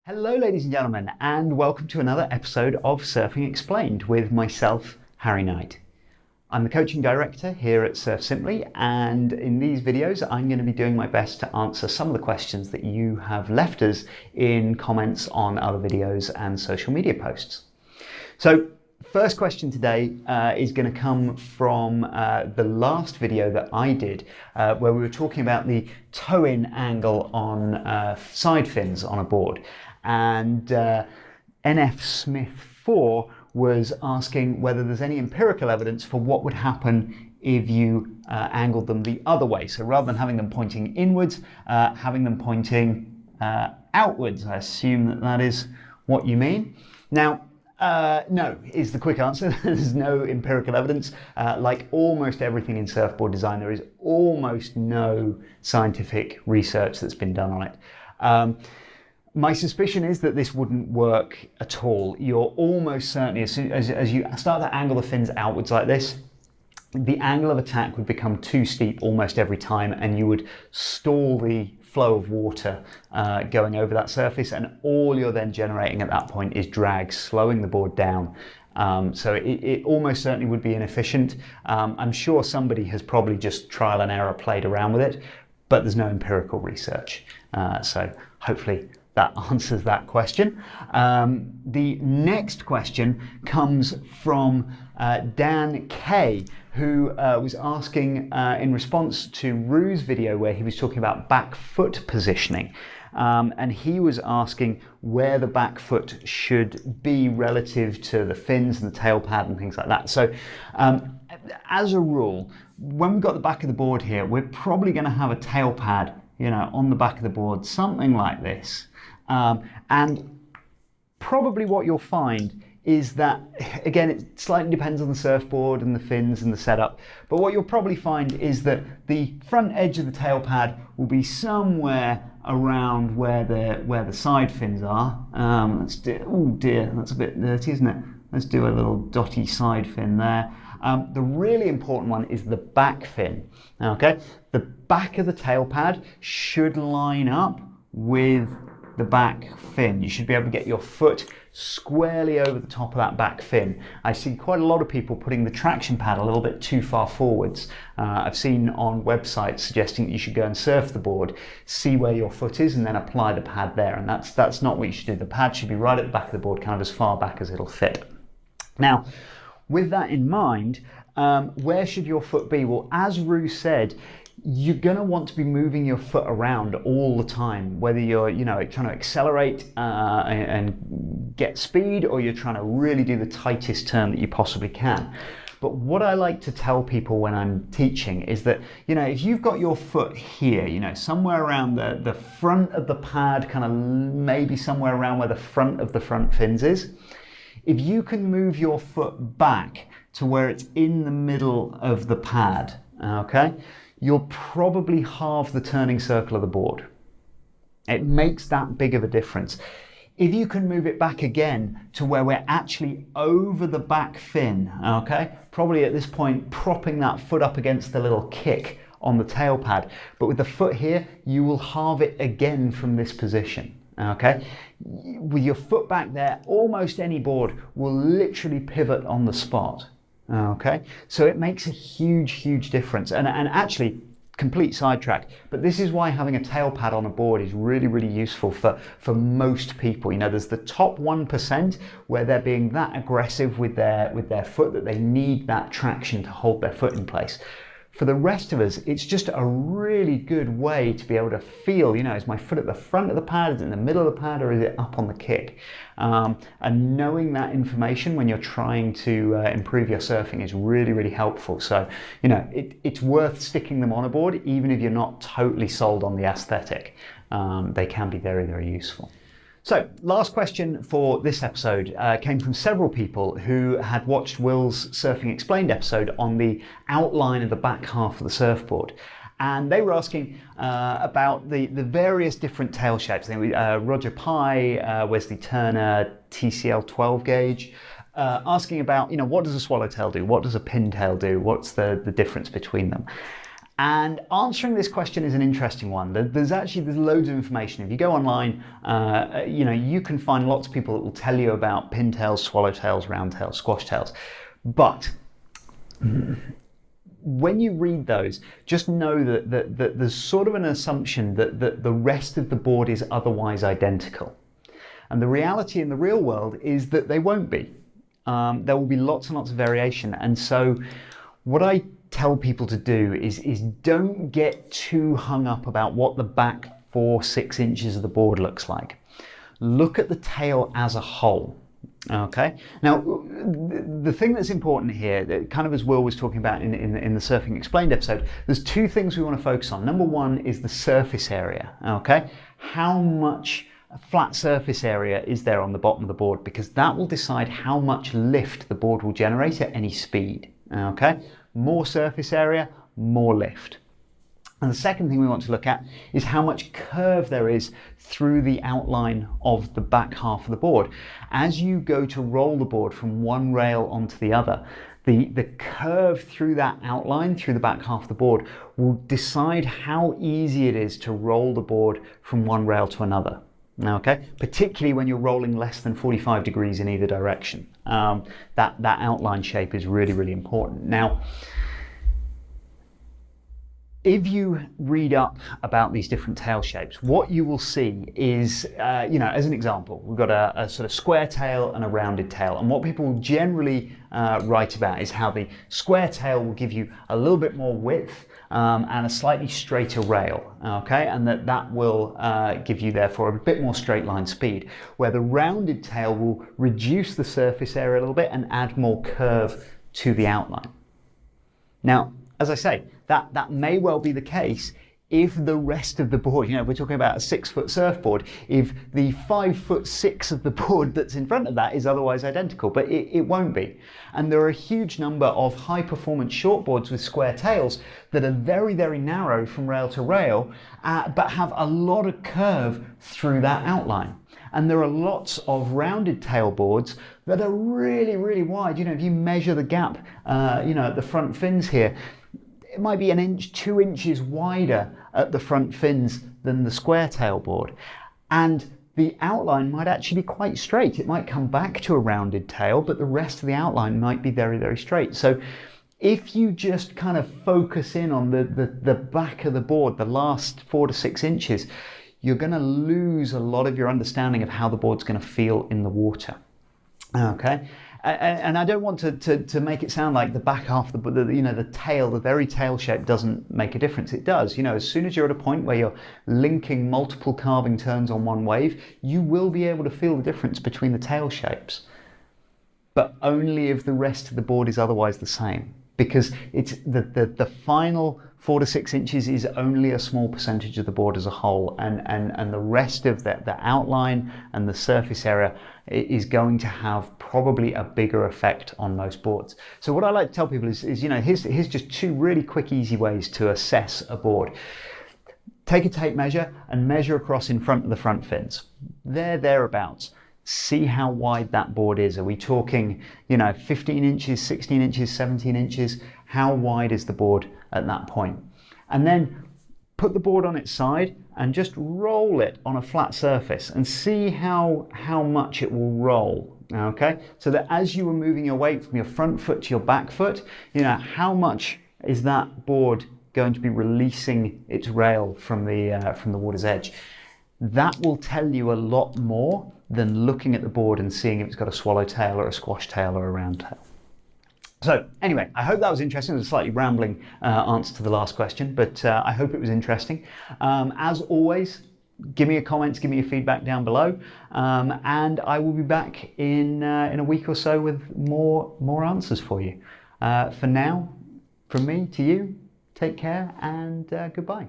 Hello ladies and gentlemen, and welcome to another episode of Surfing Explained with myself, Harry Knight. I'm the coaching director here at Surf Simply, and in these videos I'm going to be doing my best to answer some of the questions that you have left us in comments on other videos and social media posts. So first question today is going to come from the last video that I did where we were talking about the toe-in angle on side fins on a board. And NF Smith 4 was asking whether there's any empirical evidence for what would happen if you angled them the other way. So rather than having them pointing inwards, having them pointing outwards. I assume that is what you mean. Now, no is the quick answer. There's no empirical evidence. Like almost everything in surfboard design, there is almost no scientific research that's been done on it. My suspicion is that this wouldn't work at all. You're almost certainly, as you start to angle the fins outwards like this, the angle of attack would become too steep almost every time, and you would stall the flow of water going over that surface, and all you're then generating at that point is drag, slowing the board down. So it almost certainly would be inefficient. I'm sure somebody has probably just trial and error played around with it, but there's no empirical research. So hopefully that answers that question. The next question comes from Dan K, who was asking in response to Rue's video where he was talking about back foot positioning. And he was asking where the back foot should be relative to the fins and the tail pad and things like that. So as a rule, when we've got the back of the board here, we're probably going to have a tail pad, on the back of the board, something like this. And probably what you'll find is that, again, it slightly depends on the surfboard and the fins and the setup, but what you'll probably find is that the front edge of the tail pad will be somewhere around where the side fins are. Let's do, oh dear, that's a bit dirty, isn't it? Let's do a little dotty side fin there. The really important one is the back fin. Okay, the back of the tail pad should line up with the back fin. You should be able to get your foot squarely over the top of that back fin. I see quite a lot of people putting the traction pad a little bit too far forwards. I've seen on websites suggesting that you should go and surf the board, see where your foot is, and then apply the pad there. And that's not what you should do. The pad should be right at the back of the board, kind of as far back as it'll fit. Now, with that in mind, where should your foot be? Well, as Rue said, you're going to want to be moving your foot around all the time, whether you're trying to accelerate and get speed, or you're trying to really do the tightest turn that you possibly can. But what I like to tell people when I'm teaching is that, if you've got your foot here, somewhere around the front of the pad, kind of maybe somewhere around where the front of the front fins is, if you can move your foot back to where it's in the middle of the pad, okay, you'll probably halve the turning circle of the board. It makes that big of a difference. If you can move it back again to where we're actually over the back fin, okay, probably at this point propping that foot up against the little kick on the tail pad, but with the foot here, you will halve it again from this position. Okay, with your foot back there, almost any board will literally pivot on the spot. Okay, so it makes a huge difference, and actually, complete sidetrack, but this is why having a tail pad on a board is really useful for most people. There's the top 1% where they're being that aggressive with their foot that they need that traction to hold their foot in place. For the rest of us, it's just a really good way to be able to feel, is my foot at the front of the pad, is it in the middle of the pad, or is it up on the kick? And knowing that information when you're trying to improve your surfing is really helpful. So, it's worth sticking them on a board, even if you're not totally sold on the aesthetic. They can be very useful. So, last question for this episode came from several people who had watched Will's Surfing Explained episode on the outline of the back half of the surfboard. And they were asking about the various different tail shapes. Roger Pye, Wesley Turner, TCL 12 gauge, asking about, what does a swallowtail do? What does a pintail do? What's the difference between them? And answering this question is an interesting one. There's loads of information. If you go online, you can find lots of people that will tell you about pintails, swallowtails, roundtails, squashtails. But when you read those, just know that there's sort of an assumption that the rest of the board is otherwise identical. And the reality in the real world is that they won't be. There will be lots and lots of variation. And so what I tell people to do is don't get too hung up about what the back 4-6 inches of the board looks like. Look at the tail as a whole. Okay. Now, the thing that's important here, kind of as Will was talking about in the Surfing Explained episode, there's two things we want to focus on. Number one is the surface area. Okay. How much flat surface area is there on the bottom of the board? Because that will decide how much lift the board will generate at any speed. Okay. More surface area, more lift. And the second thing we want to look at is how much curve there is through the outline of the back half of the board. As you go to roll the board from one rail onto the other, the curve through that outline, through the back half of the board, will decide how easy it is to roll the board from one rail to another. Okay, particularly when you're rolling less than 45 degrees in either direction. That outline shape is really, really important. Now, if you read up about these different tail shapes, what you will see is, as an example, we've got a sort of square tail and a rounded tail. And what people generally write about is how the square tail will give you a little bit more width and a slightly straighter rail, okay? And that will give you, therefore, a bit more straight line speed, where the rounded tail will reduce the surface area a little bit and add more curve to the outline. Now, as I say, that may well be the case if the rest of the board, we're talking about a 6-foot surfboard, if the 5'6" of the board that's in front of that is otherwise identical, but it won't be. And there are a huge number of high performance shortboards with square tails that are very, very narrow from rail to rail, but have a lot of curve through that outline. And there are lots of rounded tail boards that are really, really wide. If you measure the gap, at the front fins here, it might be 1 inch, 2 inches wider at the front fins than the square tail board. And the outline might actually be quite straight. It might come back to a rounded tail, but the rest of the outline might be very, very straight. So if you just kind of focus in on the back of the board, the last 4 to 6 inches, you're going to lose a lot of your understanding of how the board's going to feel in the water. Okay. And I don't want to make it sound like the back half of the tail, the very tail shape doesn't make a difference. It does. As soon as you're at a point where you're linking multiple carving turns on one wave, you will be able to feel the difference between the tail shapes. But only if the rest of the board is otherwise the same. Because it's the final 4 to 6 inches is only a small percentage of the board as a whole, and the rest of the outline and the surface area is going to have probably a bigger effect on most boards. So what I like to tell people is here's just 2 really quick, easy ways to assess a board. Take a tape measure and measure across in front of the front fins. Thereabouts. See how wide that board is. Are we talking, 15 inches, 16 inches, 17 inches? How wide is the board at that point? And then put the board on its side and just roll it on a flat surface and see how much it will roll. Okay, so that as you were moving your weight from your front foot to your back foot, how much is that board going to be releasing its rail from the water's edge? That will tell you a lot more than looking at the board and seeing if it's got a swallowtail or a squash tail or a round tail. So anyway, I hope that was interesting. It was a slightly rambling answer to the last question, but I hope it was interesting. As always, give me a comment, give me your feedback down below, and I will be back in a week or so with more answers for you. For now, from me to you, take care and goodbye.